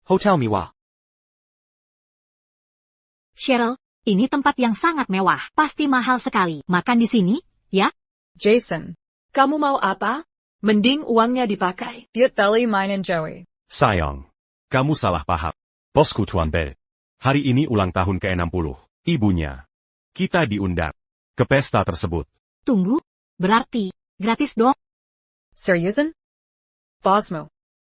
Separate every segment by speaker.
Speaker 1: Hotel Miwa.
Speaker 2: Cheryl, ini tempat yang sangat mewah. Pasti mahal sekali. Makan di sini, ya?
Speaker 3: Jason, kamu mau apa? Mending uangnya dipakai. Diet belly mainin Joey.
Speaker 4: Sayang, kamu salah paham. Bosku Tuan Bell. Hari ini ulang tahun ke-60. Ibunya. Kita diundang ke pesta tersebut.
Speaker 2: Tunggu, berarti gratis dong?
Speaker 3: Seriusan? Bosmu.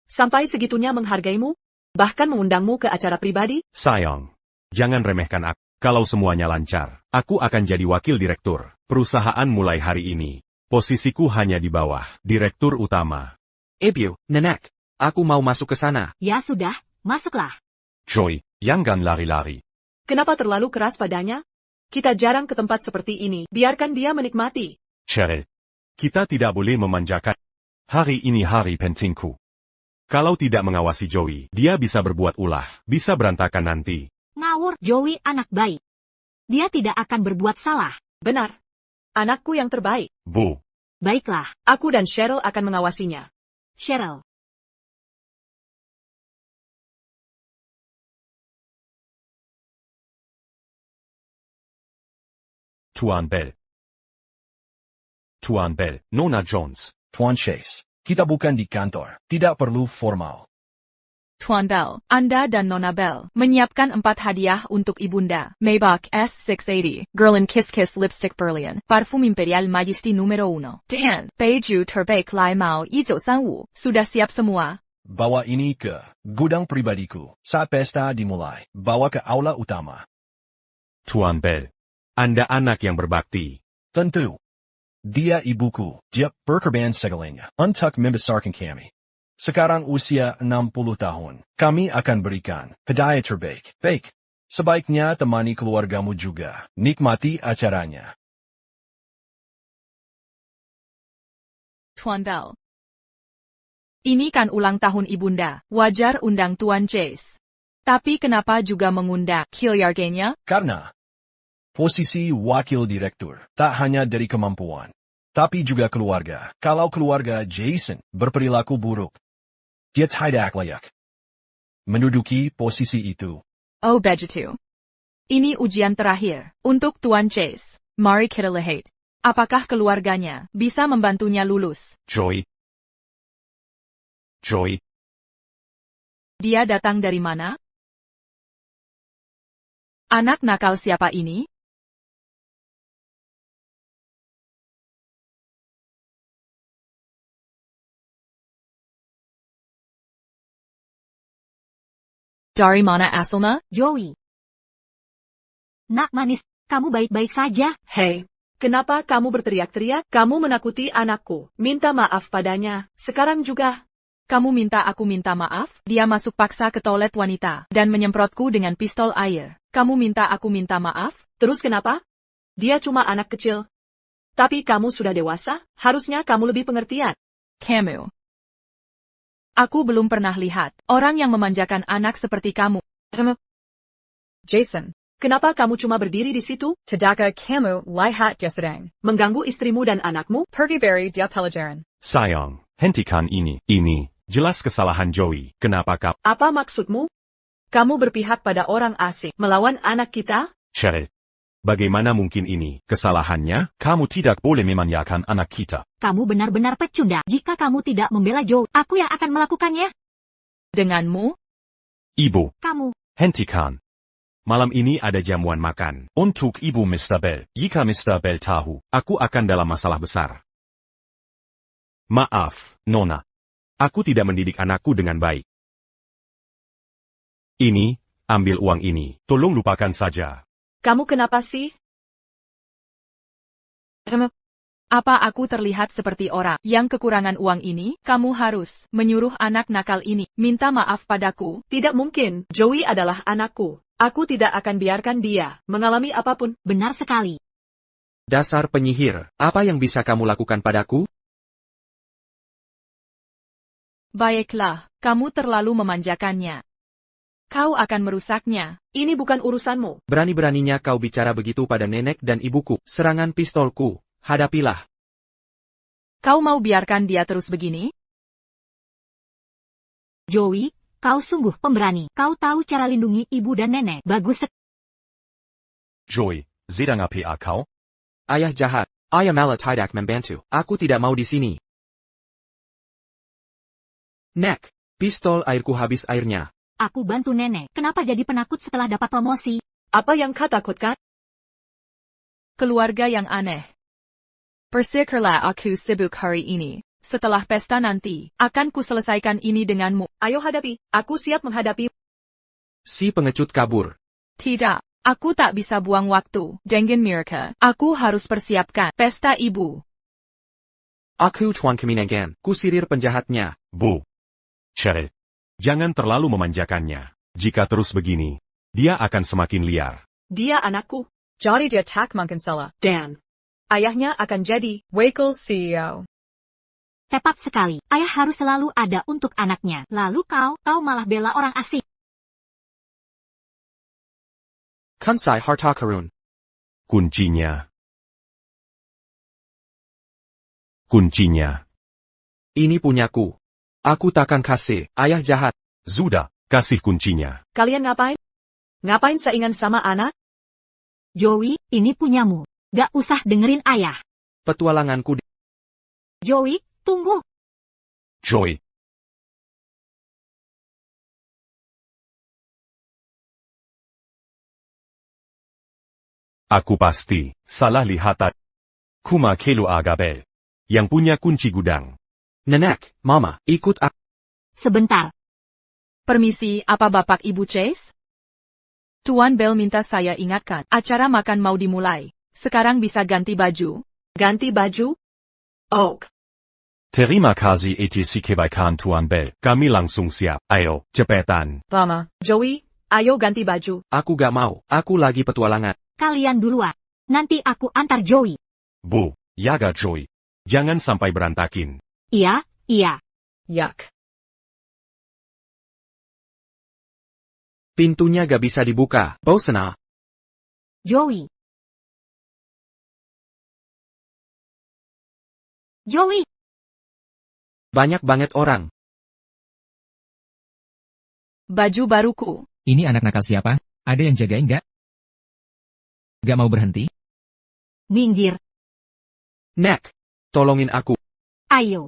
Speaker 3: Sampai segitunya menghargaimu? Bahkan mengundangmu ke acara pribadi?
Speaker 4: Sayang, jangan remehkan aku. Kalau semuanya lancar, aku akan jadi wakil direktur perusahaan mulai hari ini. Posisiku hanya di bawah direktur utama.
Speaker 1: Ibu, Nenek, aku mau masuk ke sana.
Speaker 2: Ya sudah, masuklah.
Speaker 4: Joy, jangan lari-lari.
Speaker 3: Kenapa terlalu keras padanya? Kita jarang ke tempat seperti ini. Biarkan dia menikmati.
Speaker 4: Cheryl, kita tidak boleh memanjakan. Hari ini hari pentingku. Kalau tidak mengawasi Joey, dia bisa berbuat ulah, bisa berantakan nanti.
Speaker 2: Ngawur, Joey anak baik. Dia tidak akan berbuat salah.
Speaker 3: Benar. Anakku yang terbaik.
Speaker 4: Bu.
Speaker 2: Baiklah,
Speaker 3: Aku dan Cheryl akan mengawasinya.
Speaker 2: Cheryl.
Speaker 4: Tuan Bell. Tuan Bell, Nona Jones.
Speaker 5: Tuan Chase, kita bukan di kantor, tidak perlu formal.
Speaker 6: Tuan Bell, Anda dan Nona Bell menyiapkan 4 hadiah untuk Ibunda. Maybach S680, Guerlain Kiss Kiss Lipstick Berlian, Parfum Imperial Majesty número 1. Dan, Beiju Terbaik Lai Mao 1935, sudah siap semua?
Speaker 5: Bawa ini ke gudang pribadiku. Saat pesta dimulai, bawa ke aula utama.
Speaker 4: Tuan Bell, Anda anak yang berbakti.
Speaker 5: Tentu. Dia ibuku, dia berkorban segalanya untuk membesarkan kami. Sekarang usia 60 tahun. Kami akan berikan hadiah terbaik. Baik. Sebaiknya temani keluargamu juga. Nikmati acaranya.
Speaker 6: Tuan Bell. Ini kan ulang tahun Ibunda. Wajar undang Tuan Chase. Tapi kenapa juga mengundang keluarganya?
Speaker 5: Karena posisi wakil direktur tak hanya dari kemampuan, tapi juga keluarga. Kalau keluarga Jason berperilaku buruk, dia tidak layak menduduki posisi itu.
Speaker 6: Oh begitu. Ini ujian terakhir untuk Tuan Chase. Mari kita lihat. Apakah keluarganya bisa membantunya lulus?
Speaker 4: Joy. Joy.
Speaker 6: Dia datang dari mana? Anak nakal siapa ini? Dari mana asalnya?
Speaker 2: Joey. Nak manis, kamu baik-baik saja?
Speaker 3: Hei, kenapa kamu berteriak-teriak? Kamu menakuti anakku. Minta maaf padanya. Sekarang juga.
Speaker 6: Kamu minta aku minta maaf? Dia masuk paksa ke toilet wanita dan menyemprotku dengan pistol air. Kamu minta aku minta maaf?
Speaker 3: Terus kenapa? Dia cuma anak kecil. Tapi kamu sudah dewasa, harusnya kamu lebih pengertian.
Speaker 6: Kamu. Aku belum pernah lihat orang yang memanjakan anak seperti kamu.
Speaker 3: Jason, kenapa kamu cuma berdiri di situ?
Speaker 7: Tadaka kamu lihat dia sedang
Speaker 3: Mengganggu istrimu dan anakmu?
Speaker 7: pergi beri dia pelajaran.
Speaker 4: Sayang, hentikan ini. Ini jelas kesalahan Joey. Kenapa kau?
Speaker 3: Apa maksudmu? Kamu berpihak pada orang asing melawan anak kita?
Speaker 4: Cheryl. Bagaimana mungkin ini kesalahannya? Kamu tidak boleh memanjakan anak kita.
Speaker 2: Kamu benar-benar pecunda. Jika kamu tidak membela Joe, aku yang akan melakukannya.
Speaker 6: Denganmu?
Speaker 4: Ibu.
Speaker 2: Kamu.
Speaker 4: Hentikan. Malam ini ada jamuan makan untuk Ibu Mr. Bell. Jika Mr. Bell tahu, aku akan dalam masalah besar. Maaf, Nona. Aku tidak mendidik anakku dengan baik. Ini, ambil uang ini. Tolong lupakan saja.
Speaker 3: Kamu kenapa sih?
Speaker 6: Apa aku terlihat seperti orang yang kekurangan uang ini? Kamu harus menyuruh anak nakal ini minta maaf padaku.
Speaker 3: Tidak mungkin. Joey adalah anakku. Aku tidak akan biarkan dia mengalami apapun.
Speaker 2: Benar sekali.
Speaker 1: Dasar penyihir, apa yang bisa kamu lakukan padaku?
Speaker 6: Baiklah, kamu terlalu memanjakannya. Kau akan merusaknya.
Speaker 3: Ini bukan urusanmu.
Speaker 1: Berani-beraninya kau bicara begitu pada nenek dan ibuku. Serangan pistolku. Hadapilah.
Speaker 6: Kau mau biarkan dia terus begini?
Speaker 2: Joey, kau sungguh pemberani. Kau tahu cara lindungi ibu dan nenek. Bagus sekali.
Speaker 4: Joy, sedang apa kau?
Speaker 1: Ayah jahat. Ayah malah tidak membantu. Aku tidak mau di sini. Nek, pistol airku habis airnya.
Speaker 2: Aku bantu nenek. Kenapa jadi penakut setelah dapat promosi?
Speaker 3: Apa yang kau takutkan?
Speaker 6: Keluarga yang aneh. Bersyukurlah aku sibuk hari ini. Setelah pesta nanti, akan kuselesaikan ini denganmu.
Speaker 3: Ayo hadapi. Aku siap menghadapi.
Speaker 1: Si pengecut kabur.
Speaker 6: Tidak, aku tak bisa buang waktu. Dengan Mirka, aku harus persiapkan pesta ibu.
Speaker 1: Aku Tuan Keminangan. Kusirir penjahatnya.
Speaker 4: Bu. Cheryl. Jangan terlalu memanjakannya. Jika terus begini, dia akan semakin liar.
Speaker 3: Dia anakku.
Speaker 7: Jadi dia tak mungkin salah.
Speaker 3: Dan ayahnya akan jadi.
Speaker 7: Wakil CEO.
Speaker 2: Tepat sekali. Ayah harus selalu ada untuk anaknya. Lalu kau malah bela orang asing.
Speaker 1: Kansai harta karun.
Speaker 4: Kuncinya. Kuncinya.
Speaker 1: Ini punyaku. Aku takkan kasih. Ayah jahat.
Speaker 4: Sudah, kasih kuncinya.
Speaker 3: Kalian ngapain? Ngapain saingan sama anak?
Speaker 2: Joey, ini punyamu. Gak usah dengerin ayah.
Speaker 1: Petualanganku di...
Speaker 2: Joey, tunggu.
Speaker 4: Joy. Aku pasti salah lihat. Kuma Kelu Agabel. Yang punya kunci gudang.
Speaker 1: Nenek, Mama, ikut aku.
Speaker 2: Sebentar.
Speaker 6: Permisi, apa Bapak Ibu Chase? Tuan Bell minta saya ingatkan, acara makan mau dimulai. Sekarang bisa ganti baju.
Speaker 3: Ganti baju? Oh.
Speaker 4: Terima kasih atas kebaikan Tuan Bell. Kami langsung siap. Ayo, cepetan.
Speaker 7: Lama.
Speaker 3: Joey, ayo ganti baju.
Speaker 1: Aku gak mau. Aku lagi petualangan.
Speaker 2: Kalian duluan. Nanti aku antar Joey.
Speaker 4: Bu, jaga Joy. Jangan sampai berantakin.
Speaker 2: Iya, iya.
Speaker 7: Yuck.
Speaker 1: Pintunya gak bisa dibuka. Bosen ah.
Speaker 2: Joey. Joey.
Speaker 1: Banyak banget orang.
Speaker 6: Baju baruku.
Speaker 8: Ini anak nakal siapa? Ada yang jagain nggak? Gak mau berhenti?
Speaker 2: Minggir.
Speaker 1: Nek, tolongin aku.
Speaker 2: Ayo.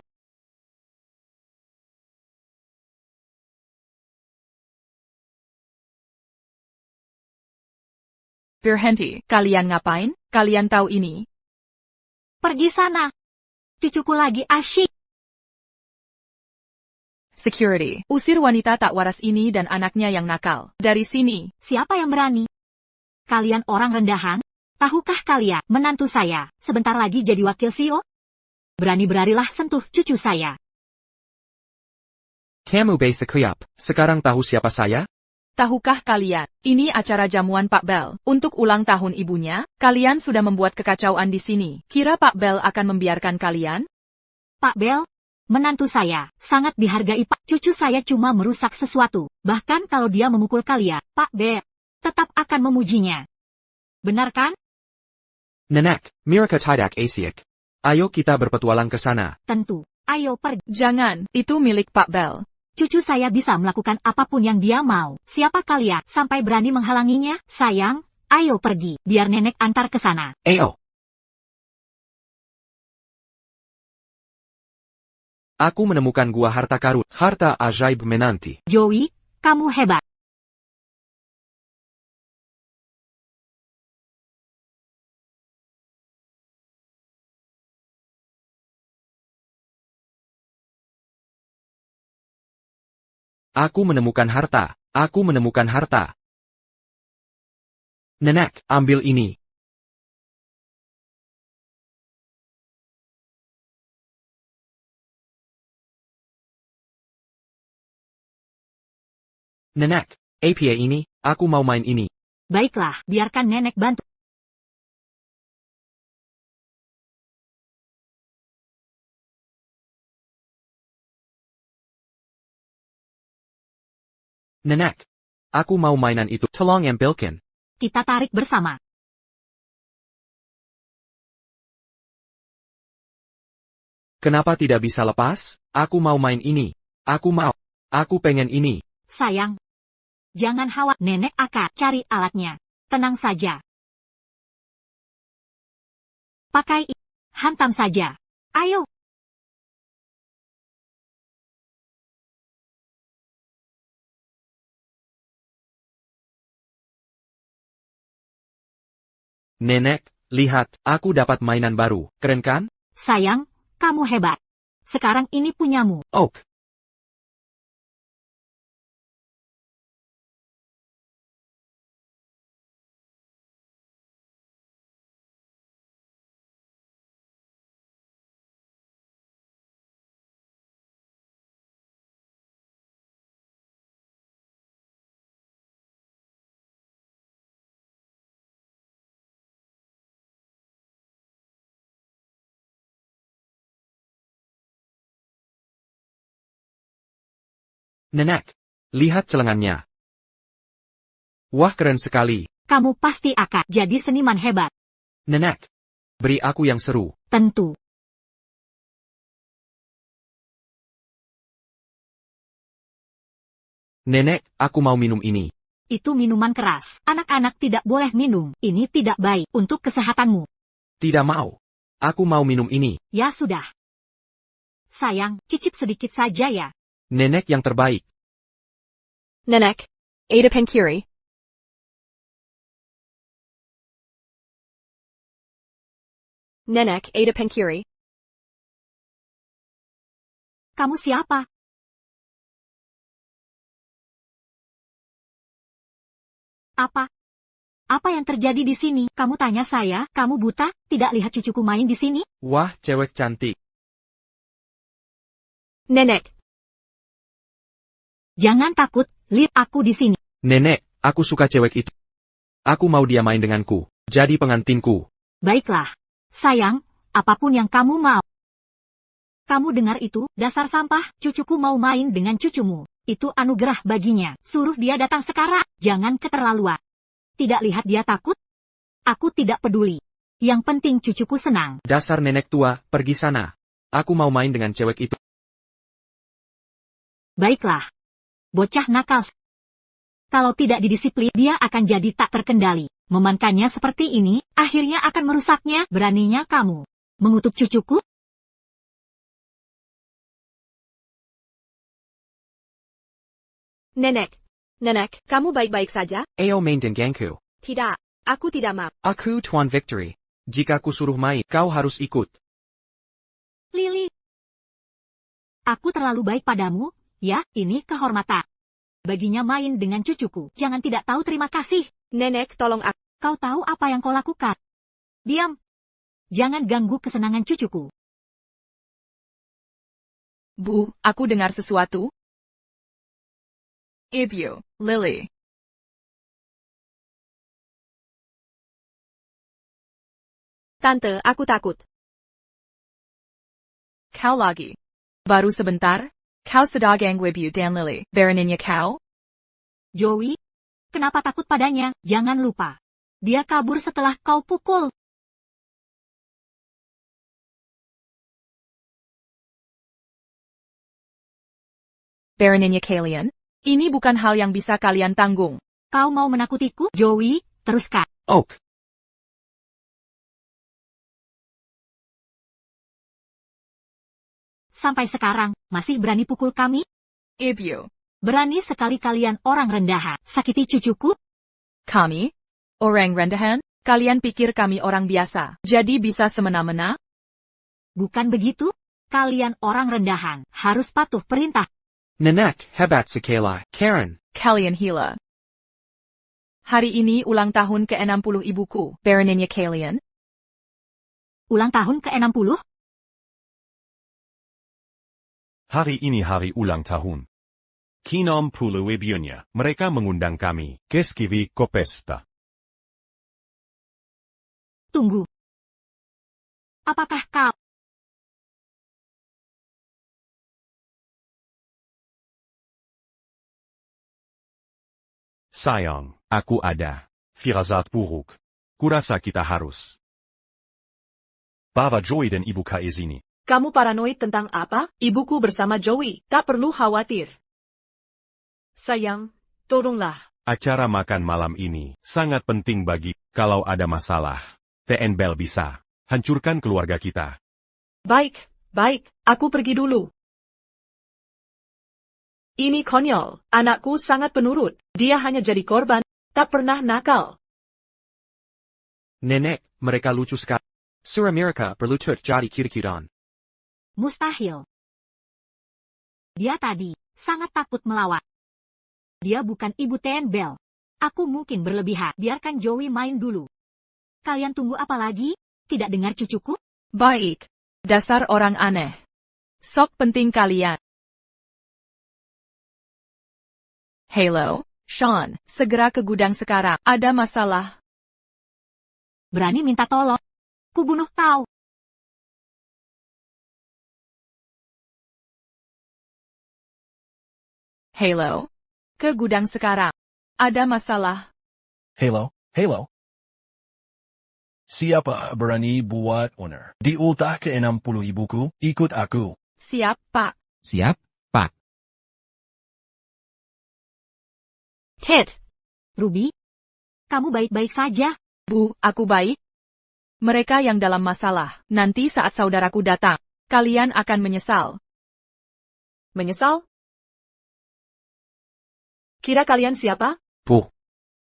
Speaker 6: Berhenti. Kalian ngapain? Kalian tahu ini?
Speaker 2: Pergi sana. Cucuku lagi asyik.
Speaker 6: Security. Usir wanita tak waras ini dan anaknya yang nakal. Dari sini.
Speaker 2: Siapa yang berani? Kalian orang rendahan? Tahukah kalian, menantu saya, sebentar lagi jadi wakil CEO? Berani-beranilah sentuh cucu saya.
Speaker 1: Kamu basic kuyap. Sekarang tahu siapa saya?
Speaker 6: Tahukah kalian, ini acara jamuan Pak Bell. Untuk ulang tahun ibunya, kalian sudah membuat kekacauan di sini. Kira Pak Bell akan membiarkan kalian?
Speaker 2: Pak Bell, menantu saya, sangat dihargai Pak. Cucu saya cuma merusak sesuatu. Bahkan kalau dia memukul kalian, Pak Bell tetap akan memujinya. Benar kan?
Speaker 1: Nenek, Mirka tidak asiak. Ayo kita berpetualang ke sana.
Speaker 2: Tentu. Ayo pergi.
Speaker 6: Jangan, itu milik Pak Bell.
Speaker 2: Cucu saya bisa melakukan apapun yang dia mau. Siapa kalian sampai berani menghalanginya? Sayang, ayo pergi. Biar nenek antar ke sana.
Speaker 1: Ayo. Aku menemukan gua harta karun. Harta ajaib menanti.
Speaker 2: Joey, kamu hebat.
Speaker 1: Aku menemukan harta. Aku menemukan harta. Nenek, ambil ini. Nenek, apa ini? Aku mau main ini.
Speaker 2: Baiklah, biarkan nenek bantu.
Speaker 1: Nenek, aku mau mainan itu. Tolong ambilkan.
Speaker 2: Kita tarik bersama.
Speaker 1: Kenapa tidak bisa lepas? Aku mau main ini. Aku mau. Aku pengen ini.
Speaker 2: Sayang. Jangan khawatir, nenek akan cari alatnya. Tenang saja. Pakai ini. Hantam saja. Ayo.
Speaker 1: Nenek, lihat, aku dapat mainan baru. Keren kan?
Speaker 2: Sayang, kamu hebat. Sekarang ini punyamu.
Speaker 1: Oak. Nenek, lihat celengannya. Wah, keren sekali.
Speaker 2: Kamu pasti akan jadi seniman hebat.
Speaker 1: Nenek, beri aku yang seru.
Speaker 2: Tentu.
Speaker 1: Nenek, aku mau minum ini.
Speaker 2: Itu minuman keras. Anak-anak tidak boleh minum. Ini tidak baik untuk kesehatanmu.
Speaker 1: Tidak mau. Aku mau minum ini.
Speaker 2: Ya sudah. Sayang, cicip sedikit saja ya.
Speaker 1: Nenek yang terbaik.
Speaker 6: Nenek. Ada Pankiri. Nenek, Ada Pankiri.
Speaker 2: Kamu siapa? Apa? Apa yang terjadi di sini? Kamu tanya saya, kamu buta? Tidak lihat cucuku main di sini?
Speaker 1: Wah, cewek cantik.
Speaker 6: Nenek.
Speaker 2: Jangan takut, lihat aku di sini.
Speaker 1: Nenek, aku suka cewek itu. Aku mau dia main denganku. Jadi pengantinku.
Speaker 2: Baiklah. Sayang, apapun yang kamu mau. Kamu dengar itu, dasar sampah, cucuku mau main dengan cucumu. Itu anugerah baginya. Suruh dia datang sekarang. Jangan keterlaluan. Tidak lihat dia takut? Aku tidak peduli. Yang penting cucuku senang.
Speaker 1: Dasar nenek tua, pergi sana. Aku mau main dengan cewek itu.
Speaker 2: Baiklah. Bocah nakal. Kalau tidak didisiplin, dia akan jadi tak terkendali. Memainkannya seperti ini, akhirnya akan merusaknya. Beraninya kamu mengutuk cucuku?
Speaker 6: Nenek. Nenek, kamu baik-baik saja?
Speaker 1: Ayo main denganku.
Speaker 6: Tidak. Aku tidak mau.
Speaker 1: Aku Tuan Victory. Jika ku suruh main, kau harus ikut.
Speaker 2: Lily. Aku terlalu baik padamu, ya, ini kehormatan. Baginya main dengan cucuku. Jangan tidak tahu terima kasih.
Speaker 6: Nenek, tolong aku.
Speaker 2: Kau tahu apa yang kau lakukan? Diam. Jangan ganggu kesenangan cucuku.
Speaker 6: Bu, aku dengar sesuatu. Ibu, Lily. Tante, aku takut. Kau lagi. Baru sebentar. Kau sedang Ibu dan Lily. Beraninya kau?
Speaker 2: Joey, kenapa takut padanya? Jangan lupa. Dia kabur setelah kau pukul.
Speaker 6: Beraninya kalian? Ini bukan hal yang bisa kalian tanggung.
Speaker 2: Kau mau menakutiku? Joey, teruskan.
Speaker 1: Oak.
Speaker 2: Sampai sekarang, masih berani pukul kami?
Speaker 6: Ibu.
Speaker 2: Berani sekali kalian orang rendahan. Sakiti cucuku?
Speaker 6: Kami? Orang rendahan? Kalian pikir kami orang biasa, jadi bisa semena-mena?
Speaker 2: Bukan begitu? Kalian orang rendahan, harus patuh perintah.
Speaker 1: Nenek, hebat sekali. Karen.
Speaker 6: Kalian hila. Hari ini ulang tahun ke-60 ibuku. Beraninya kalian?
Speaker 2: Ulang tahun ke-60?
Speaker 4: Hari ini hari ulang tahun. Kinom puluh ibunya. Mereka mengundang kami. Keskivi kopesta.
Speaker 2: Tunggu. Apakah kau?
Speaker 4: Sayang, aku ada. Firasat buruk. Kurasa kita harus. Bawa Joey dan Ibu Kaizini.
Speaker 3: Kamu paranoid tentang apa? Ibuku bersama Joey. Tak perlu khawatir. Sayang, tolonglah.
Speaker 4: Acara makan malam ini sangat penting bagi kalau ada masalah. TN Bell bisa hancurkan keluarga kita.
Speaker 3: Baik, aku pergi dulu. Ini konyol, anakku sangat penurut, dia hanya jadi korban, tak pernah nakal.
Speaker 1: Nenek, mereka lucu sekali. Surah mereka berlutut jadi kiri-kiran.
Speaker 2: Mustahil. Dia tadi sangat takut melawan. Dia bukan ibu TN Bell. Aku mungkin berlebihan. Biarkan Joey main dulu. Kalian tunggu apa lagi? Tidak dengar cucuku?
Speaker 6: Baik. Dasar orang aneh. Sok penting kalian. Halo, Sean, segera ke gudang sekarang. Ada masalah.
Speaker 2: Berani minta tolong? Kubunuh kau.
Speaker 6: Halo. Ke gudang sekarang. Ada masalah.
Speaker 5: Halo. Siapa berani buat oner? Di ultah ke-60 ibuku, ikut aku.
Speaker 6: Siap, Pak.
Speaker 8: Siap, Pak.
Speaker 2: Ted. Ruby. Kamu baik-baik saja?
Speaker 6: Bu, aku baik. Mereka yang dalam masalah. Nanti saat saudaraku datang, kalian akan menyesal.
Speaker 3: Menyesal? Kira kalian siapa?
Speaker 1: Bu,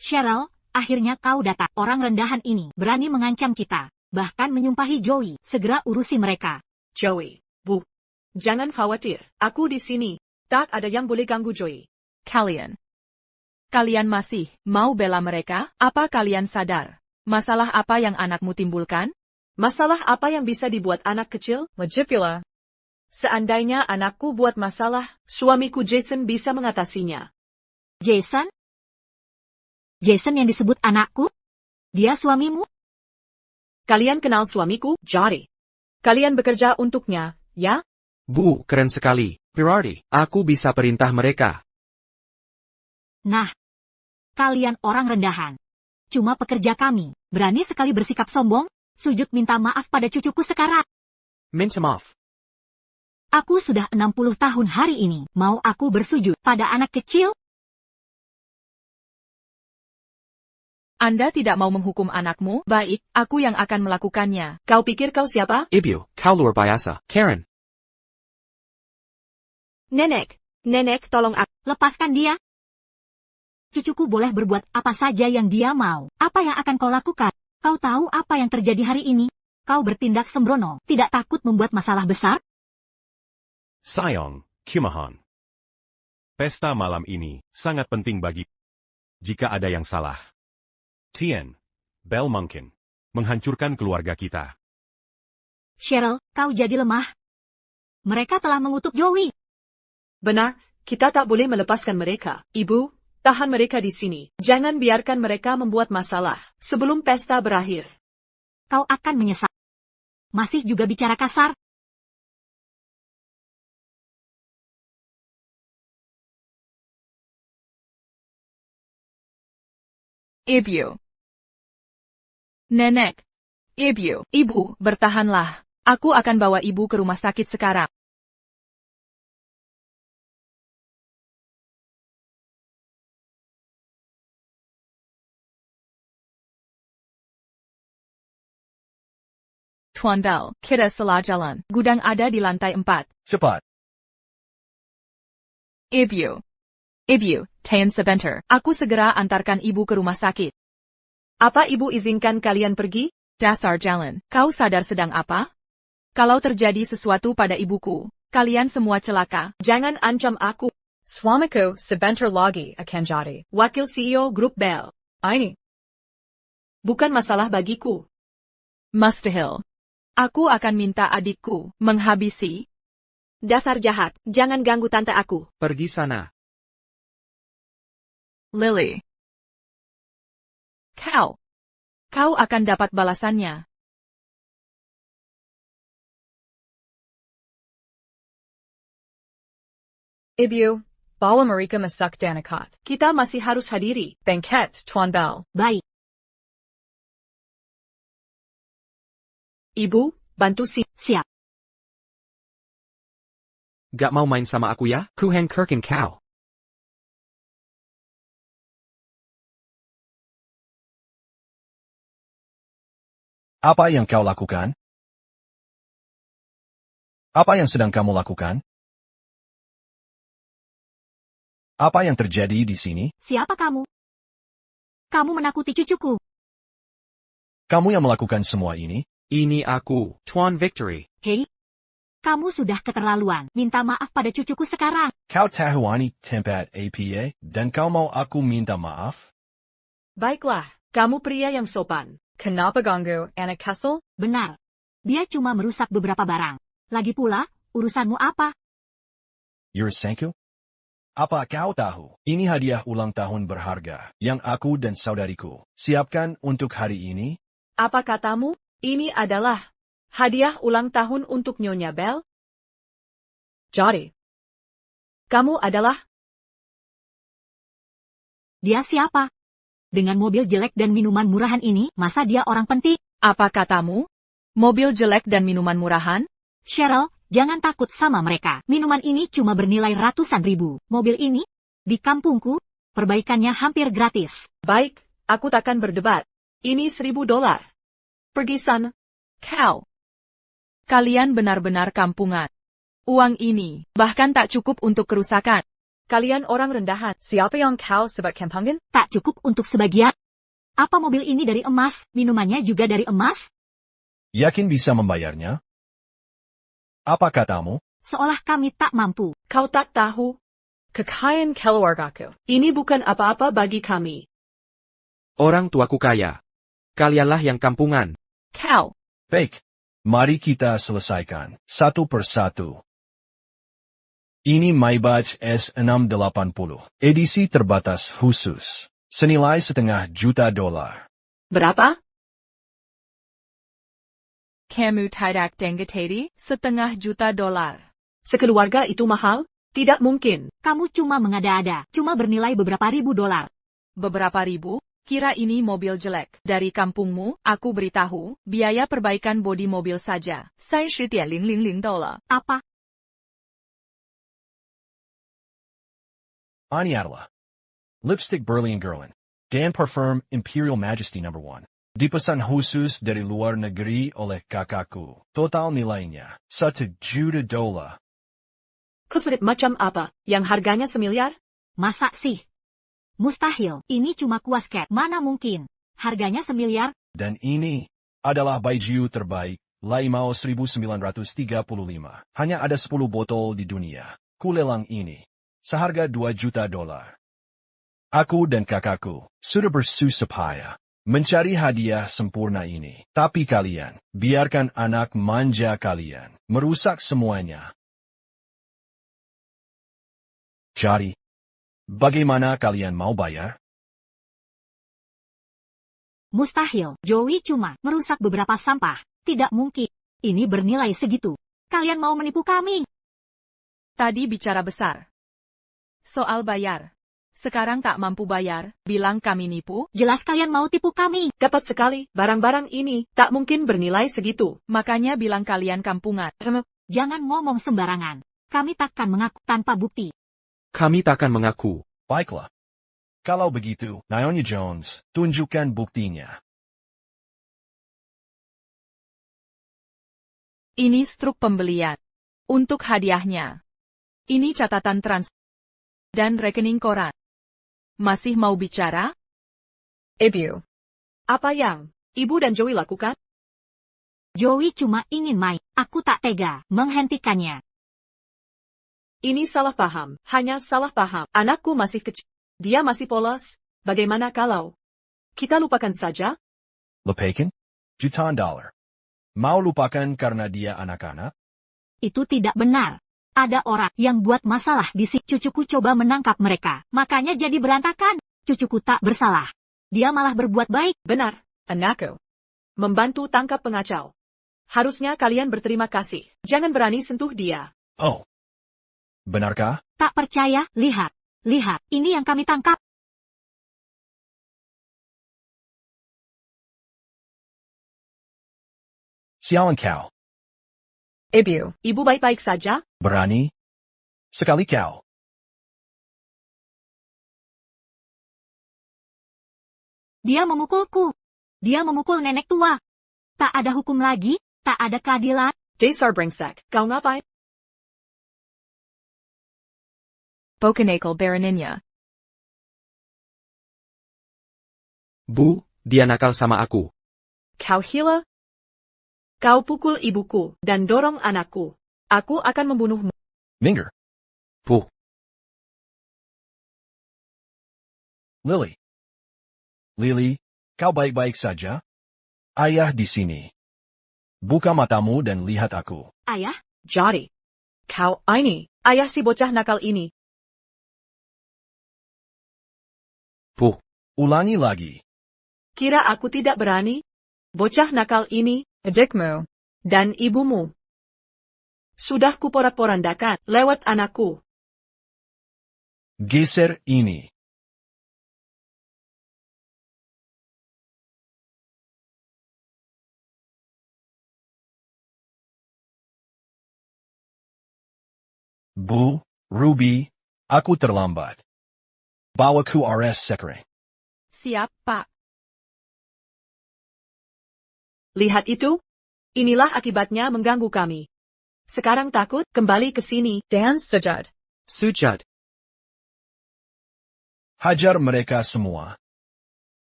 Speaker 2: Cheryl, akhirnya kau datang. Orang rendahan ini berani mengancam kita. Bahkan menyumpahi Joey. Segera urusi mereka.
Speaker 3: Joey. Bu. Jangan khawatir, aku di sini. Tak ada yang boleh ganggu Joey.
Speaker 6: Kalian masih mau bela mereka? Apa kalian sadar? Masalah apa yang anakmu timbulkan?
Speaker 3: Masalah apa yang bisa dibuat anak kecil?
Speaker 7: Legipula.
Speaker 3: Seandainya anakku buat masalah, suamiku Jason bisa mengatasinya.
Speaker 2: Jason? Jason yang disebut anakku? Dia suamimu?
Speaker 3: Kalian kenal suamiku, Jari. Kalian bekerja untuknya, ya?
Speaker 1: Bu, keren sekali. Berarti, aku bisa perintah mereka.
Speaker 2: Nah. Kalian orang rendahan. Cuma pekerja kami. Berani sekali bersikap sombong? Sujud minta maaf pada cucuku sekarang.
Speaker 1: Minta maaf.
Speaker 2: Aku sudah 60 tahun hari ini. Mau aku bersujud pada anak kecil?
Speaker 6: Anda tidak mau menghukum anakmu? Baik, aku yang akan melakukannya.
Speaker 3: Kau pikir kau siapa?
Speaker 1: Ibu, kau luar biasa. Karen.
Speaker 2: Nenek tolong aku. Lepaskan dia. Cucuku boleh berbuat apa saja yang dia mau. Apa yang akan kau lakukan? Kau tahu apa yang terjadi hari ini? Kau bertindak sembrono, tidak takut membuat masalah besar?
Speaker 4: Sayang, Kimahan. Pesta malam ini sangat penting bagi jika ada yang salah. TN Bell mungkin menghancurkan keluarga kita.
Speaker 2: Cheryl, kau jadi lemah. Mereka telah mengutuk Joey.
Speaker 3: Benar, kita tak boleh melepaskan mereka. Ibu, tahan mereka di sini. Jangan biarkan mereka membuat masalah sebelum pesta berakhir.
Speaker 2: Kau akan menyesal. Masih juga bicara kasar?
Speaker 6: Ibu. Nenek. Ibu, bertahanlah. Aku akan bawa ibu ke rumah sakit sekarang. Tuan Bell, kita salah jalan. Gudang ada di lantai 4.
Speaker 5: Cepat.
Speaker 6: Ibu, tahan sebentar. Aku segera antarkan ibu ke rumah sakit.
Speaker 3: Apa ibu izinkan kalian pergi?
Speaker 6: Dasar jalan. Kau sadar sedang apa? Kalau terjadi sesuatu pada ibuku, kalian semua celaka.
Speaker 3: Jangan ancam aku.
Speaker 7: Swamiku sebentar lagi akan jadi.
Speaker 3: Wakil CEO Grup Bell.
Speaker 7: Ini.
Speaker 3: Bukan masalah bagiku.
Speaker 6: Mustahil. Aku akan minta adikku menghabisi.
Speaker 2: Dasar jahat, jangan ganggu tante aku.
Speaker 1: Pergi sana.
Speaker 6: Lily. Kau akan dapat balasannya.
Speaker 7: Ibu, bawa mereka masuk danakat.
Speaker 3: Kita masih harus hadiri.
Speaker 7: Bangket, Tuan Bell.
Speaker 2: Baik.
Speaker 3: Ibu, bantu sini.
Speaker 2: Siap.
Speaker 1: Gak mau main sama aku ya? Ku hang kirkin kau.
Speaker 5: Apa yang kau lakukan? Apa yang sedang kamu lakukan? Apa yang terjadi di sini?
Speaker 2: Siapa kamu? Kamu menakuti cucuku.
Speaker 5: Kamu yang melakukan semua ini?
Speaker 1: Ini aku, Tuan Victory.
Speaker 2: Hei, kamu sudah keterlaluan. Minta maaf pada cucuku sekarang.
Speaker 5: Kau tahu ini tempat APA, dan kau mau aku minta maaf?
Speaker 3: Baiklah, kamu pria yang sopan.
Speaker 7: Kenapa ganggu, anak Kessel?
Speaker 2: Benar. Dia cuma merusak beberapa barang. Lagi pula, urusanmu apa?
Speaker 5: Yurisenko? Apa kau tahu? Ini hadiah ulang tahun berharga yang aku dan saudariku siapkan untuk hari ini.
Speaker 3: Apa katamu? Ini adalah hadiah ulang tahun untuk Nyonya Belle? Jadi, kamu adalah...
Speaker 2: Dia siapa? Dengan mobil jelek dan minuman murahan ini, masa dia orang penting?
Speaker 6: Apa katamu? Mobil jelek dan minuman murahan?
Speaker 2: Cheryl, jangan takut sama mereka. Minuman ini cuma bernilai ratusan ribu. Mobil ini, di kampungku, perbaikannya hampir gratis.
Speaker 3: Baik, aku takkan berdebat. Ini $1,000. Pergi sana.
Speaker 6: Kau. Kalian benar-benar kampungan. Uang ini, bahkan tak cukup untuk kerusakan.
Speaker 3: Kalian orang rendahan.
Speaker 7: Siapa yang kau sebut kampungan?
Speaker 2: Tak cukup untuk sebagian. Apa mobil ini dari emas, minumannya juga dari emas?
Speaker 5: Yakin bisa membayarnya? Apa katamu?
Speaker 2: Seolah kami tak mampu.
Speaker 3: Kau tak tahu?
Speaker 7: Kekayaan keluargaku.
Speaker 3: Ini bukan apa-apa bagi kami.
Speaker 1: Orang tuaku kaya. Kalianlah yang kampungan.
Speaker 6: Kau.
Speaker 5: Baik, mari kita selesaikan satu persatu. Ini Maybach S680, edisi terbatas khusus, senilai $500,000.
Speaker 3: Berapa?
Speaker 6: Kamu tidak dengetadi, $500,000.
Speaker 3: Sekeluarga itu mahal? Tidak mungkin.
Speaker 2: Kamu cuma mengada-ada, cuma bernilai beberapa ribu dolar.
Speaker 6: Beberapa ribu? Kira ini mobil jelek. Dari kampungmu, aku beritahu, biaya perbaikan bodi mobil saja, $30,000.
Speaker 2: Apa?
Speaker 5: Ani adalah Lipstick Berlin Gerlin, Dan Parfum Imperial Majesty No. 1. Dipesan khusus dari luar negeri oleh kakakku. Total nilainya $1 juta.
Speaker 3: Kosmetik macam apa? Yang harganya $1 miliar?
Speaker 2: Masa sih? Mustahil, ini cuma kuasket, mana mungkin. Harganya $1 miliar?
Speaker 5: Dan ini adalah baju terbaik, Laimao 1935. Hanya ada 10 botol di dunia. Kulelang ini. Seharga $2 juta. Aku dan kakakku sudah bersusah payah mencari hadiah sempurna ini. Tapi kalian, biarkan anak manja kalian merusak semuanya. Jadi, bagaimana kalian mau bayar?
Speaker 2: Mustahil, Joey cuma merusak beberapa sampah. Tidak mungkin. Ini bernilai segitu. Kalian mau menipu kami?
Speaker 6: Tadi bicara besar. Soal bayar. Sekarang tak mampu bayar, bilang kami nipu?
Speaker 2: Jelas kalian mau tipu kami.
Speaker 3: Tepat sekali, barang-barang ini tak mungkin bernilai segitu.
Speaker 6: Makanya bilang kalian kampungan.
Speaker 2: Jangan ngomong sembarangan. Kami takkan mengaku tanpa bukti.
Speaker 1: Kami takkan mengaku.
Speaker 5: Baiklah. Kalau begitu, Naomi Jones, tunjukkan buktinya.
Speaker 6: Ini struk pembelian. Untuk hadiahnya. Ini catatan trans. Dan rekening koran. Masih mau bicara?
Speaker 7: Ibu.
Speaker 3: Apa yang Ibu dan Joey lakukan?
Speaker 2: Joey cuma ingin main. Aku tak tega menghentikannya.
Speaker 3: Ini salah paham, hanya salah paham. Anakku masih kecil. Dia masih polos. Bagaimana kalau kita lupakan saja?
Speaker 5: Lepakan? Jutaan dolar. Mau lupakan karena dia anak-anak?
Speaker 2: Itu tidak benar. Ada orang yang buat masalah di sini. Cucuku coba menangkap mereka. Makanya jadi berantakan. Cucuku tak bersalah. Dia malah berbuat baik.
Speaker 3: Benar, anakku. Membantu tangkap pengacau. Harusnya kalian berterima kasih. Jangan berani sentuh dia.
Speaker 5: Oh. Benarkah?
Speaker 2: Tak percaya? Lihat. Lihat, ini yang kami tangkap.
Speaker 5: Sialan kau.
Speaker 7: Ibu.
Speaker 3: Ibu baik-baik saja?
Speaker 5: Berani? Sekali kau.
Speaker 2: Dia memukulku. Dia memukul nenek tua. Tak ada hukum lagi, tak ada keadilan.
Speaker 3: Dasar brengsek, kau ngapain?
Speaker 6: Bokanakal Baraninya.
Speaker 1: Bu, dia nakal sama aku.
Speaker 3: Kau hila? Kau pukul ibuku dan dorong anakku. Aku akan membunuhmu.
Speaker 5: Minger.
Speaker 1: Bu,
Speaker 5: Lily. Lily, kau baik-baik saja? Ayah di sini. Buka matamu dan lihat aku.
Speaker 2: Ayah,
Speaker 3: Jadi, kau ini, ayah si bocah nakal ini.
Speaker 1: Bu,
Speaker 5: Ulangi lagi.
Speaker 3: Kira aku tidak berani? Bocah nakal ini,
Speaker 7: Adikmu.
Speaker 3: dan ibumu. Sudah kuporak-porandakan lewat anakku.
Speaker 5: Geser ini. Bu, Ruby, aku terlambat. Bawa ku RS Sekre.
Speaker 6: Siap, Pak.
Speaker 3: Lihat itu? Inilah akibatnya mengganggu kami. Sekarang takut kembali ke sini.
Speaker 7: Dan Sujad.
Speaker 1: Sujad.
Speaker 5: Hajar mereka semua.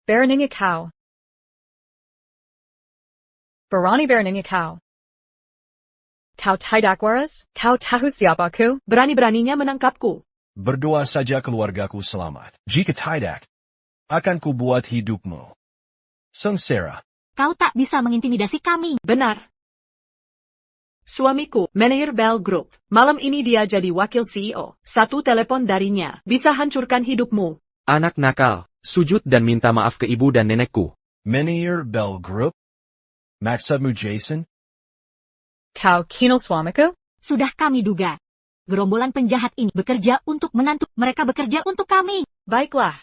Speaker 7: Baraninga kau. Barani Baraninga kau. Kau tidak waras? Kau tahu siapa aku?
Speaker 3: Berani-beraninya menangkapku.
Speaker 5: Berdoa saja keluargaku selamat. Jika tidak, akan ku buat hidupmu sengsara.
Speaker 2: kau tak bisa mengintimidasi kami.
Speaker 3: Benar. Suamiku, manajer Bell Group. Malam ini dia jadi wakil CEO. Satu telepon darinya bisa hancurkan hidupmu.
Speaker 1: Anak nakal, sujud dan minta maaf ke ibu dan nenekku.
Speaker 5: Manager Bell Group? Maksudmu Jason?
Speaker 7: Kau kinal suamiku?
Speaker 2: Sudah kami duga. Gerombolan penjahat ini bekerja untuk menantu. Mereka bekerja untuk kami.
Speaker 3: Baiklah.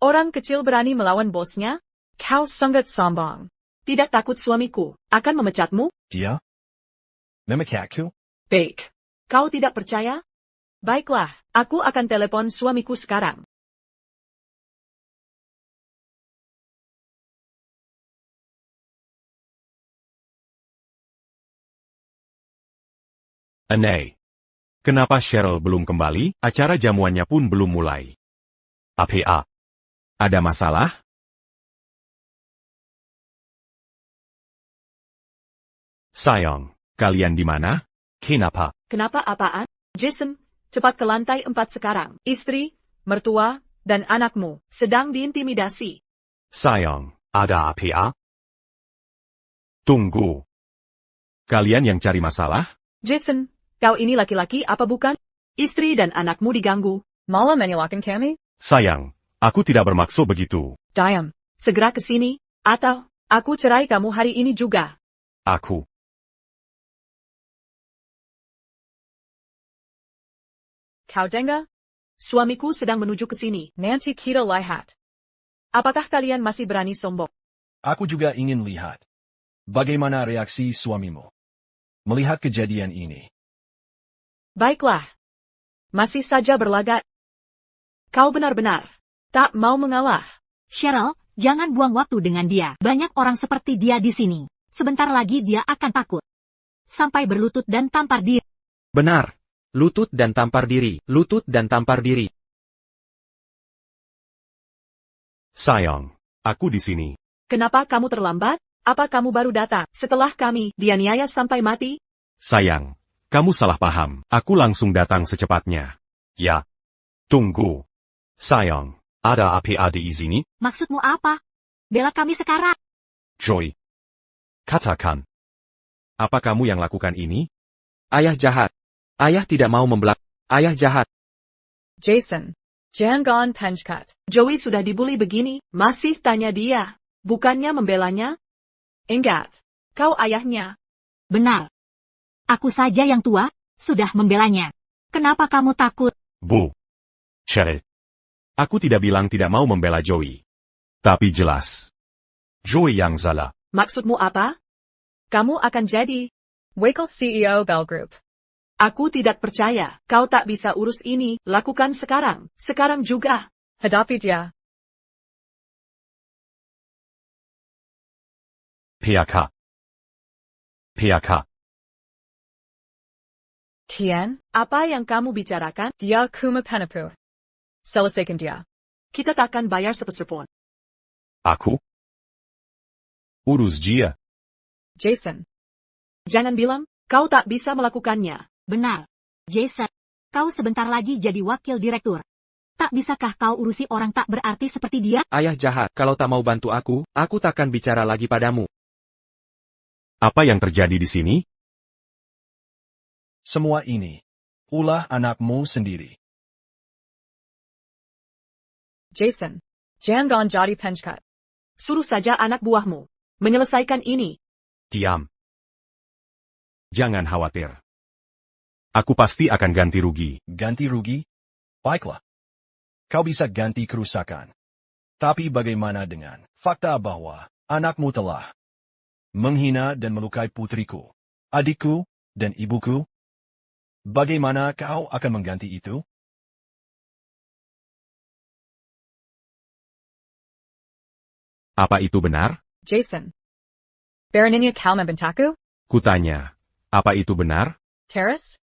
Speaker 3: Orang kecil berani melawan bosnya?
Speaker 7: Kau sangat sombong.
Speaker 3: Tidak takut suamiku akan memecatmu?
Speaker 5: Dia? Memekatku?
Speaker 3: Baik. Kau tidak percaya? Baiklah, aku akan telepon suamiku sekarang.
Speaker 4: Aneh. Kenapa Cheryl belum kembali? Acara jamuannya pun belum mulai. APA. Ada masalah? Sayang, kalian di mana? Kenapa?
Speaker 3: Kenapa apaan? Jason, cepat ke lantai 4 sekarang. Istri, mertua, dan anakmu sedang diintimidasi.
Speaker 4: Sayang, ada APA? Tunggu. Kalian yang cari masalah?
Speaker 3: Jason, kau ini laki-laki apa bukan? Istri dan anakmu diganggu.
Speaker 7: Malah menyalahkan kami?
Speaker 4: Sayang, aku tidak bermaksud begitu.
Speaker 7: Diam.
Speaker 3: Segera ke sini, atau aku cerai kamu hari ini juga.
Speaker 4: Aku.
Speaker 7: Kau dengar?
Speaker 3: Suamiku sedang menuju ke sini.
Speaker 7: Nanti kita lihat.
Speaker 3: Apakah kalian masih berani sombong?
Speaker 5: Aku juga ingin lihat. Bagaimana reaksi suamimu melihat kejadian ini?
Speaker 3: Baiklah. Masih saja berlagak. Kau benar-benar tak mau mengalah.
Speaker 2: Cheryl, jangan buang waktu dengan dia. Banyak orang seperti dia di sini. Sebentar lagi dia akan takut. Sampai berlutut dan tampar diri.
Speaker 1: Benar. Lutut dan tampar diri, lutut dan tampar diri.
Speaker 4: Sayang, aku di sini.
Speaker 3: Kenapa kamu terlambat? Apa kamu baru datang setelah kami dianiaya sampai mati?
Speaker 4: Sayang, kamu salah paham. Aku langsung datang secepatnya. Ya. Tunggu. Sayang, ada APA di sini?
Speaker 2: Maksudmu apa? Bela kami sekarang.
Speaker 4: Joy. Katakan. Apa kamu yang lakukan ini?
Speaker 1: Ayah jahat. Ayah tidak mau membelak. Ayah jahat.
Speaker 7: Jason. Jangan penjkat.
Speaker 3: Joey sudah dibully begini, masih tanya dia. Bukannya membelanya? Enggak. Kau ayahnya.
Speaker 2: Benar. Aku saja yang tua, sudah membelanya. Kenapa kamu takut?
Speaker 4: Bu. Cheryl. Aku tidak bilang tidak mau membela Joey. Tapi jelas. Joey yang salah.
Speaker 3: Maksudmu apa? Kamu akan jadi.
Speaker 7: Wakil CEO Bell Group.
Speaker 3: Aku tidak percaya. Kau tak bisa urus ini. Lakukan sekarang. Sekarang juga.
Speaker 7: Hadapi dia.
Speaker 4: PAK. PAK.
Speaker 7: Tian,
Speaker 3: Apa yang kamu bicarakan?
Speaker 7: dia kuma penapu. Selesaikan dia.
Speaker 3: Kita takkan bayar sepeserpun.
Speaker 4: Aku? Urus dia.
Speaker 7: Jason,
Speaker 3: Jangan bilang, kau tak bisa melakukannya.
Speaker 2: Benar. Jason, kau sebentar lagi jadi wakil direktur. Tak bisakah kau urusi orang tak berarti seperti dia?
Speaker 1: Ayah jahat, kalau tak mau bantu aku takkan bicara lagi padamu.
Speaker 4: Apa yang terjadi di sini?
Speaker 5: Semua ini. Ulah anakmu sendiri.
Speaker 7: Jason, jangan jadi penjahat.
Speaker 3: Suruh saja anak buahmu menyelesaikan ini.
Speaker 4: Diam. Jangan khawatir. Aku pasti akan ganti rugi.
Speaker 5: Ganti rugi? Baiklah. Kau bisa ganti kerusakan. Tapi bagaimana dengan fakta bahwa anakmu telah menghina dan melukai putriku, adikku, dan ibuku? Bagaimana kau akan mengganti itu?
Speaker 4: Apa itu benar?
Speaker 7: Jason. Beraninya kau membentakku?
Speaker 4: Kutanya. Apa itu benar?
Speaker 7: Terrace?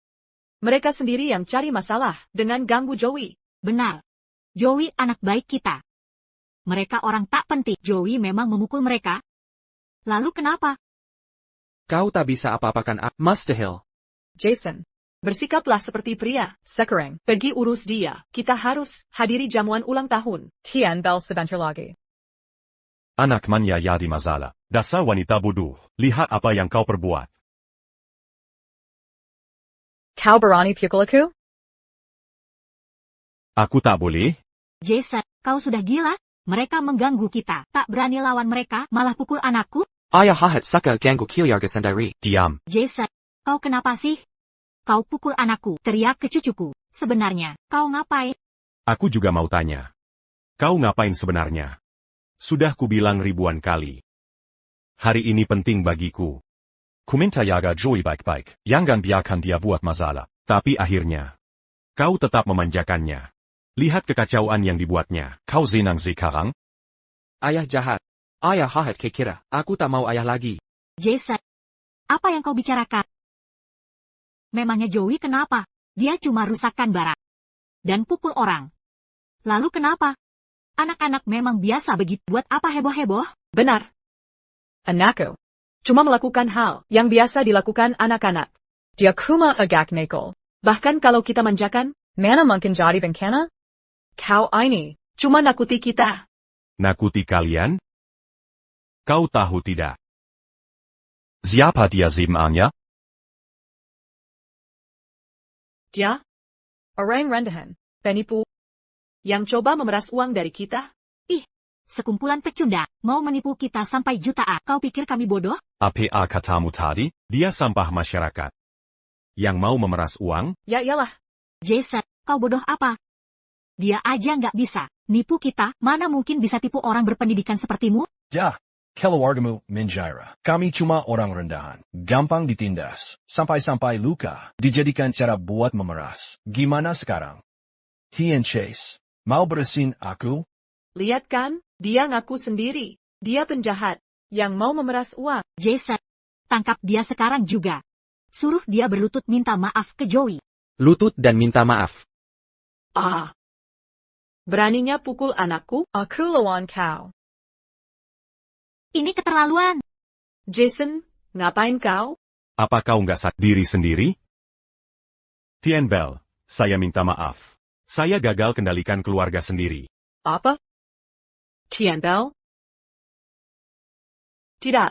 Speaker 3: Mereka sendiri yang cari masalah dengan ganggu Joey.
Speaker 2: Benar. Joey anak baik kita. Mereka orang tak penting. Joey memang memukul mereka. Lalu kenapa?
Speaker 1: Kau tak bisa apa-apakan Mustahil.
Speaker 7: Jason.
Speaker 3: Bersikaplah seperti pria.
Speaker 7: Sekarang.
Speaker 3: Pergi urus dia. Kita harus hadiri jamuan ulang tahun.
Speaker 7: Tian bel sebentar lagi.
Speaker 4: Anak manja jadi masalah. Dasar wanita bodoh. Lihat apa yang kau perbuat.
Speaker 7: Kau berani pukul aku?
Speaker 4: Aku tak boleh?
Speaker 2: Jason, kau sudah gila? Mereka mengganggu kita. Tak berani lawan mereka, malah pukul anakku?
Speaker 1: Ayah jahat saka ganggu keluarga sendiri.
Speaker 4: Diam.
Speaker 2: Jason, kau kenapa sih? Kau pukul anakku, teriak ke cucuku. Sebenarnya, kau ngapain?
Speaker 4: Aku juga mau tanya. Kau ngapain sebenarnya? Sudah kubilang ribuan kali. Hari ini penting bagiku. Ku minta jaga Joey baik-baik. Jangan biarkan dia buat masalah. Tapi akhirnya, kau tetap memanjakannya. Lihat kekacauan yang dibuatnya. Kau senang sekarang?
Speaker 1: Ayah jahat. Ayah jahat kira. Aku tak mau ayah lagi.
Speaker 2: Jason, apa yang kau bicarakan? Memangnya Joey kenapa? Dia cuma rusakkan barang. Dan pukul orang. Lalu kenapa? Anak-anak memang biasa begitu. Buat apa heboh-heboh?
Speaker 3: Benar.
Speaker 7: Anakku.
Speaker 3: Cuma melakukan hal yang biasa dilakukan anak-anak.
Speaker 7: Dia kuma agak nakal.
Speaker 3: Bahkan kalau kita manjakan,
Speaker 7: Mana mungkin jadi bencana? Kau ini.
Speaker 3: cuma nakuti kita.
Speaker 4: Nakuti kalian? Kau tahu tidak? Siapa dia sebenarnya?
Speaker 3: Dia
Speaker 7: Orang rendahan. Penipu.
Speaker 3: yang coba memeras uang dari kita.
Speaker 2: Sekumpulan pecunda, mau menipu kita sampai jutaan. Kau pikir kami bodoh?
Speaker 4: Apa katamu tadi? Dia sampah masyarakat. Yang mau memeras uang?
Speaker 3: Ya iyalah.
Speaker 2: Jason, kau bodoh apa? Dia aja nggak bisa. Nipu kita, mana mungkin bisa tipu orang berpendidikan sepertimu?
Speaker 5: Ya, keluargamu menjara. Kami cuma orang rendahan. Gampang ditindas. Sampai-sampai luka. Dijadikan cara buat memeras. Gimana sekarang? Tian Chase, mau beresin aku?
Speaker 3: Lihat kan, dia ngaku sendiri. Dia penjahat yang mau memeras uang.
Speaker 2: Jason, tangkap dia sekarang juga. Suruh dia berlutut minta maaf ke Joey.
Speaker 1: Lutut dan minta maaf.
Speaker 3: Ah. Beraninya pukul anakku?
Speaker 7: Aku lawan kau.
Speaker 2: Ini keterlaluan.
Speaker 3: Jason, ngapain kau?
Speaker 4: Apa kau nggak sadar diri sendiri? Tian Bell, saya minta maaf. Saya gagal kendalikan keluarga sendiri.
Speaker 7: Apa?
Speaker 3: Tian Bell? Tidak.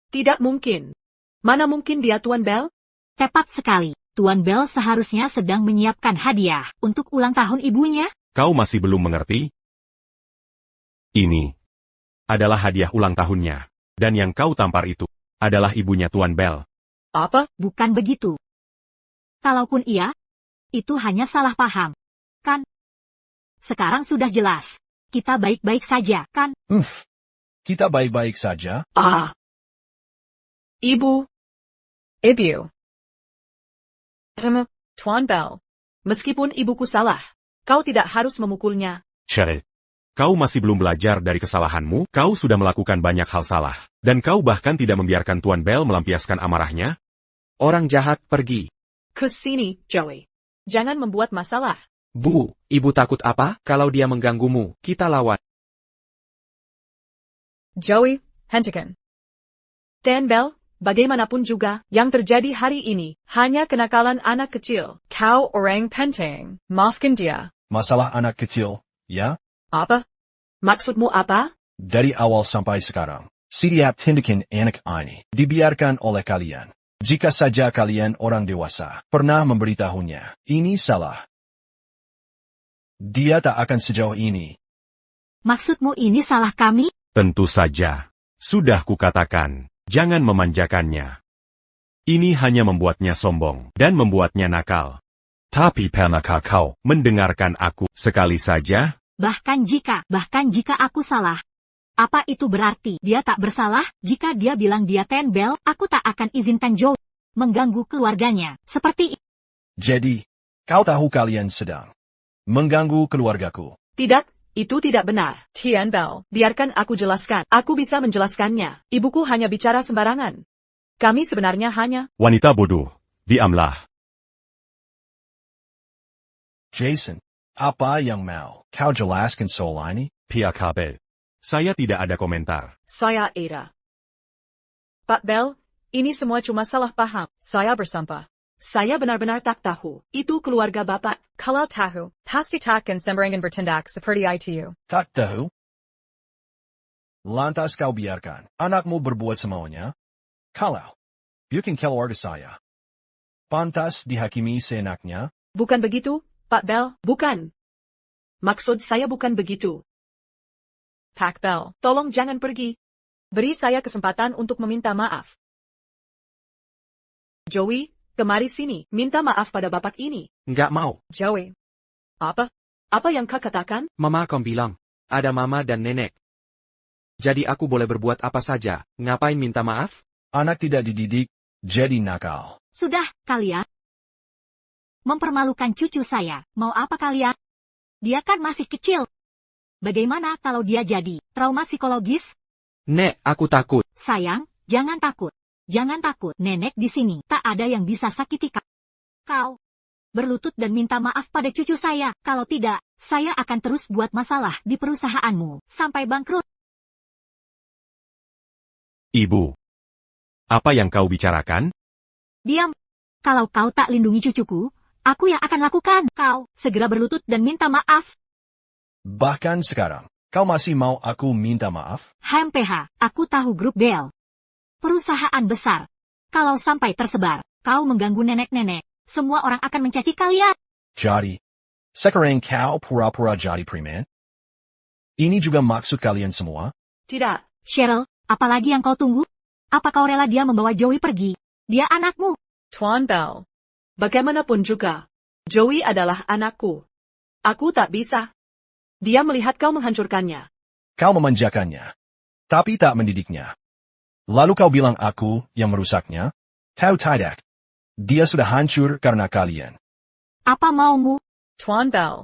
Speaker 3: Tidak mungkin. Mana mungkin dia Tuan Bell?
Speaker 2: Tepat sekali. Tuan Bell seharusnya sedang menyiapkan hadiah untuk ulang tahun ibunya.
Speaker 4: Kau masih belum mengerti? Ini adalah hadiah ulang tahunnya. Dan yang kau tampar itu adalah ibunya Tuan Bell.
Speaker 7: Apa?
Speaker 2: Bukan begitu. Kalaupun iya, itu hanya salah paham. Kan? Sekarang sudah jelas. Kita baik-baik saja, kan?
Speaker 5: Kita baik-baik saja.
Speaker 3: Ah. Ibu,
Speaker 7: Ibu. Tuan Bell.
Speaker 3: meskipun ibuku salah, kau tidak harus memukulnya.
Speaker 4: Cheryl, Kau masih belum belajar dari kesalahanmu, kau sudah melakukan banyak hal salah. Dan kau bahkan tidak membiarkan Tuan Bell melampiaskan amarahnya?
Speaker 1: Orang jahat pergi.
Speaker 3: Ke sini, Joey. Jangan membuat masalah.
Speaker 1: Bu, ibu takut apa? Kalau dia mengganggumu, kita lawan.
Speaker 7: Joey, hentikan.
Speaker 3: Tuan Bell, bagaimanapun juga, yang terjadi hari ini, hanya kenakalan anak kecil.
Speaker 7: Kau orang penting. Maafkan dia.
Speaker 5: Masalah anak kecil, ya?
Speaker 7: Apa?
Speaker 3: Maksudmu apa?
Speaker 5: Dari awal sampai sekarang, setiap tindakan anak ini dibiarkan oleh kalian. Jika saja kalian orang dewasa pernah memberitahunya, ini salah. Dia tak akan sejauh ini.
Speaker 2: Maksudmu ini salah kami?
Speaker 4: Tentu saja. Sudah kukatakan, jangan memanjakannya. Ini hanya membuatnya sombong dan membuatnya nakal. Tapi pernahkah kau mendengarkan aku sekali saja?
Speaker 2: Bahkan jika aku salah. Apa itu berarti dia tak bersalah? Jika dia bilang dia Tuan Bell, aku tak akan izinkan Joe mengganggu keluarganya. Seperti
Speaker 5: Jadi, kau tahu kalian sedang mengganggu keluargaku.
Speaker 3: Tidak, itu tidak benar.
Speaker 7: Tuan Bell.
Speaker 3: Biarkan aku jelaskan. Aku bisa menjelaskannya. Ibuku hanya bicara sembarangan. Kami sebenarnya hanya...
Speaker 4: Wanita bodoh, diamlah.
Speaker 5: Jason, apa yang mau kau jelaskan soal ini?
Speaker 4: Pihak HB. Saya tidak ada komentar.
Speaker 3: Saya Ada. Pak Bell, ini semua cuma salah paham.
Speaker 7: Saya bersumpah.
Speaker 3: Saya benar-benar tak tahu. Itu keluarga Bapak.
Speaker 7: Kalau tahu, pasti takkan sembarangan bertindak seperti itu.
Speaker 5: Tak tahu? Lantas kau biarkan anakmu berbuat semuanya? Kalau bukan keluarga saya, pantas dihakimi seenaknya?
Speaker 3: Bukan begitu, Pak Bell, bukan. Maksud saya bukan begitu.
Speaker 7: Pak Bell.
Speaker 3: Tolong jangan pergi. Beri saya kesempatan untuk meminta maaf. Joey, kemari sini, minta maaf pada bapak ini.
Speaker 1: Nggak mau.
Speaker 7: Joey. Apa?
Speaker 3: Apa yang kau katakan?
Speaker 1: Mama kau bilang, ada mama dan nenek. Jadi aku boleh berbuat apa saja, ngapain minta maaf?
Speaker 5: Anak tidak dididik, jadi nakal.
Speaker 2: sudah, kalian mempermalukan cucu saya. Mau apa kalian? Dia kan masih kecil. Bagaimana kalau dia jadi trauma psikologis?
Speaker 1: Nek, aku takut.
Speaker 2: Sayang, jangan takut. Jangan takut. Nenek di sini tak ada yang bisa sakiti kau. Berlutut dan minta maaf pada cucu saya. Kalau tidak, saya akan terus buat masalah di perusahaanmu sampai bangkrut.
Speaker 4: Ibu. Apa yang kau bicarakan?
Speaker 2: Diam. Kalau kau tak lindungi cucuku, aku yang akan lakukan. Kau segera berlutut dan minta maaf.
Speaker 5: Bahkan sekarang, kau masih mau aku minta maaf?
Speaker 2: HMPH, aku tahu grup Bell. Perusahaan besar. Kalau sampai tersebar, kau mengganggu nenek-nenek, semua orang akan mencaci kalian.
Speaker 5: Jadi, sekarang kau pura-pura jadi preman? Ini juga maksud kalian semua?
Speaker 3: Tidak.
Speaker 2: Cheryl, apalagi yang kau tunggu? Apa kau rela dia membawa Joey pergi? Dia anakmu.
Speaker 7: Tuan Bell.
Speaker 3: Bagaimanapun juga, Joey adalah anakku. Aku tak bisa. Dia melihat kau menghancurkannya.
Speaker 5: Kau memanjakannya, tapi tak mendidiknya. Lalu kau bilang aku yang merusaknya? Tahu tidak? Dia sudah hancur karena kalian.
Speaker 2: Apa maumu?
Speaker 7: Tuan Bell.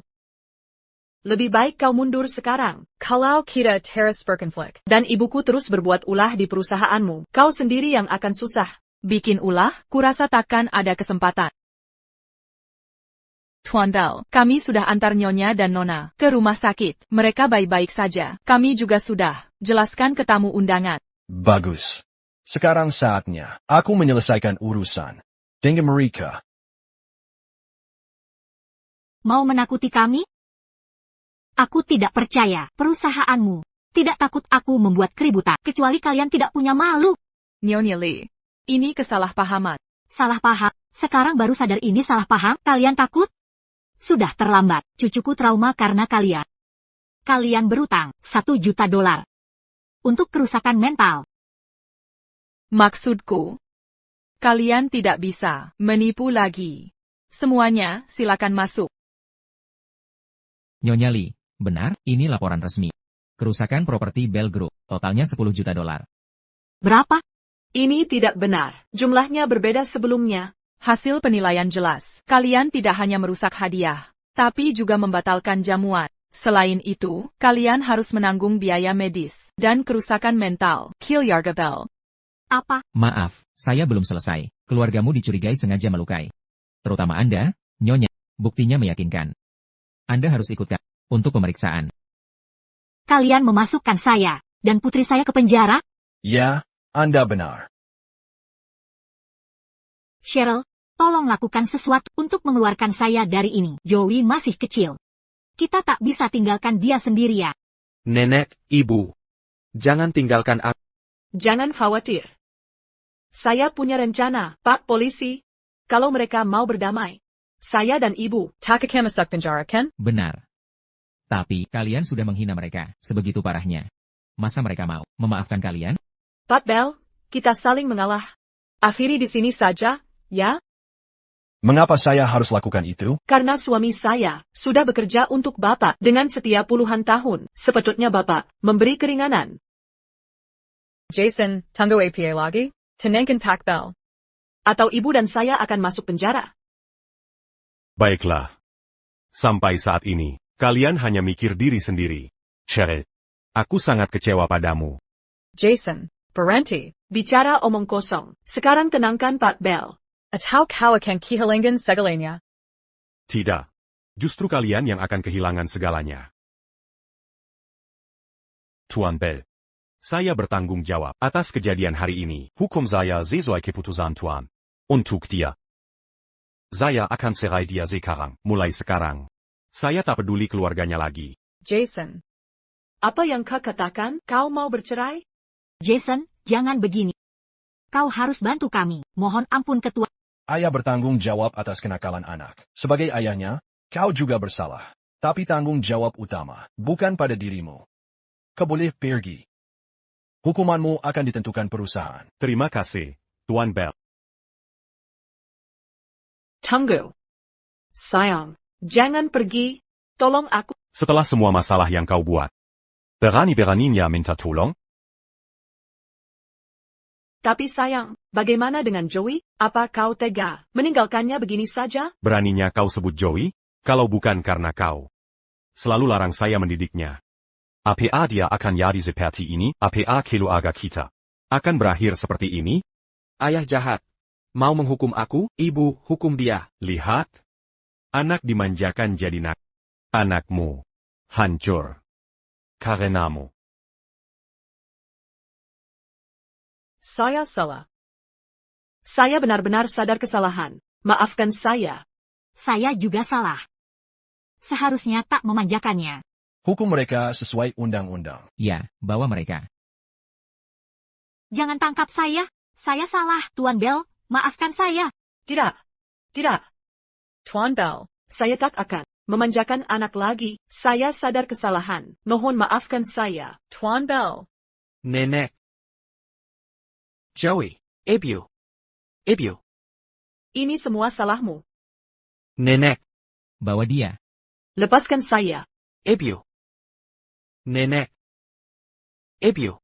Speaker 3: Lebih baik kau mundur sekarang.
Speaker 7: Kalau kita terus berkonflik.
Speaker 3: Dan ibuku terus berbuat ulah di perusahaanmu. Kau sendiri yang akan susah.
Speaker 6: Bikin ulah, kurasa takkan ada kesempatan. Tuan Bell, kami sudah antar Nyonya dan Nona ke rumah sakit. Mereka baik-baik saja. Kami juga sudah jelaskan ke tamu undangan.
Speaker 5: Bagus. Sekarang saatnya aku menyelesaikan urusan dengan mereka.
Speaker 2: Mau menakuti kami? Aku tidak percaya perusahaanmu. Tidak takut aku membuat keributan, kecuali kalian tidak punya malu.
Speaker 6: Nyonya Lee, ini kesalahpahaman.
Speaker 2: Salah paham. Sekarang baru sadar ini salah paham. Kalian takut? Sudah terlambat. Cucuku trauma karena kalian. Kalian berutang $1 juta untuk kerusakan mental.
Speaker 6: Maksudku, kalian tidak bisa menipu lagi. Semuanya silakan masuk.
Speaker 8: Nyonya Lee, benar, ini laporan resmi. Kerusakan properti Bell Group, totalnya $10 juta.
Speaker 2: Berapa?
Speaker 3: Ini tidak benar. Jumlahnya berbeda sebelumnya.
Speaker 6: Hasil penilaian jelas. Kalian tidak hanya merusak hadiah, tapi juga membatalkan jamuan. Selain itu, kalian harus menanggung biaya medis dan kerusakan mental. Killiarga Bell.
Speaker 2: Apa?
Speaker 8: Maaf, saya belum selesai. Keluargamu dicurigai sengaja melukai. Terutama Anda, Nyonya. Buktinya meyakinkan. Anda harus ikutkan untuk pemeriksaan.
Speaker 2: Kalian memasukkan saya dan putri saya ke penjara?
Speaker 5: Ya, Anda benar.
Speaker 2: Cheryl, tolong lakukan sesuatu untuk mengeluarkan saya dari ini. Joey masih kecil. Kita tak bisa tinggalkan dia sendirian.
Speaker 1: Nenek, Ibu. Jangan tinggalkan aku.
Speaker 3: Jangan khawatir. Saya punya rencana, Pak Polisi. Kalau mereka mau berdamai, saya dan Ibu.
Speaker 7: Takaka masuk penjara, Ken?
Speaker 8: Benar. Tapi, kalian sudah menghina mereka, sebegitu parahnya. Masa mereka mau memaafkan kalian?
Speaker 3: Pat Bell, kita saling mengalah. Akhiri di sini saja, ya?
Speaker 5: Mengapa saya harus lakukan itu?
Speaker 3: Karena suami saya sudah bekerja untuk Bapak dengan setia puluhan tahun. Sepatutnya Bapak memberi keringanan.
Speaker 7: Jason, tunggu APA lagi? Tenangkan Pak Bell.
Speaker 3: Atau Ibu dan saya akan masuk penjara.
Speaker 4: Baiklah. Sampai saat ini, kalian hanya mikir diri sendiri. Cheryl, aku sangat kecewa padamu.
Speaker 7: Jason, berhenti.
Speaker 3: Bicara omong kosong. Sekarang tenangkan Pak Bell.
Speaker 7: Atau kau akan kehilangan segalanya.
Speaker 4: Tidak. Justru kalian yang akan kehilangan segalanya. Tuan Bell. Saya bertanggung jawab atas kejadian hari ini. Hukum saya sesuai keputusan Tuan. Untuk dia. Saya akan cerai dia sekarang. Mulai sekarang. Saya tak peduli keluarganya lagi.
Speaker 7: Jason.
Speaker 3: Apa yang kau katakan? Kau mau bercerai?
Speaker 2: Jason, jangan begini. Kau harus bantu kami. Mohon ampun ketua.
Speaker 5: Ayah bertanggung jawab atas kenakalan anak. Sebagai ayahnya, kau juga bersalah. Tapi tanggung jawab utama, bukan pada dirimu. Kau boleh pergi. Hukumanmu akan ditentukan perusahaan.
Speaker 4: Terima kasih, Tuan Bell.
Speaker 3: Tunggu. Sayang, jangan pergi. Tolong aku.
Speaker 4: Setelah semua masalah yang kau buat. Berani-beraninya minta tolong?
Speaker 3: Tapi sayang, bagaimana dengan Joey? Apa kau tega meninggalkannya begini saja?
Speaker 4: Beraninya kau sebut Joey? Kalau bukan karena kau selalu larang saya mendidiknya. Apa dia akan jadi seperti ini? Apa keluarga kita akan berakhir seperti ini?
Speaker 1: Ayah jahat. Mau menghukum aku? Ibu, hukum dia.
Speaker 4: Lihat. Anak dimanjakan jadi nak. Anakmu hancur karenamu.
Speaker 3: Saya salah. Saya benar-benar sadar kesalahan. Maafkan saya.
Speaker 2: Saya juga salah. Seharusnya tak memanjakannya.
Speaker 5: Hukum mereka sesuai undang-undang.
Speaker 8: Ya, bawa mereka.
Speaker 2: Jangan tangkap saya. Saya salah, Tuan Bell. Maafkan saya.
Speaker 3: Tidak. Tidak.
Speaker 7: Tuan Bell.
Speaker 3: Saya tak akan memanjakan anak lagi. Saya sadar kesalahan. Mohon maafkan saya.
Speaker 7: Tuan Bell.
Speaker 1: Nenek. Joey. Ibu. Ibu.
Speaker 3: Ini semua salahmu.
Speaker 1: Nenek.
Speaker 8: Bawa dia.
Speaker 3: Lepaskan saya.
Speaker 1: Ibu. Nenek. Ibu.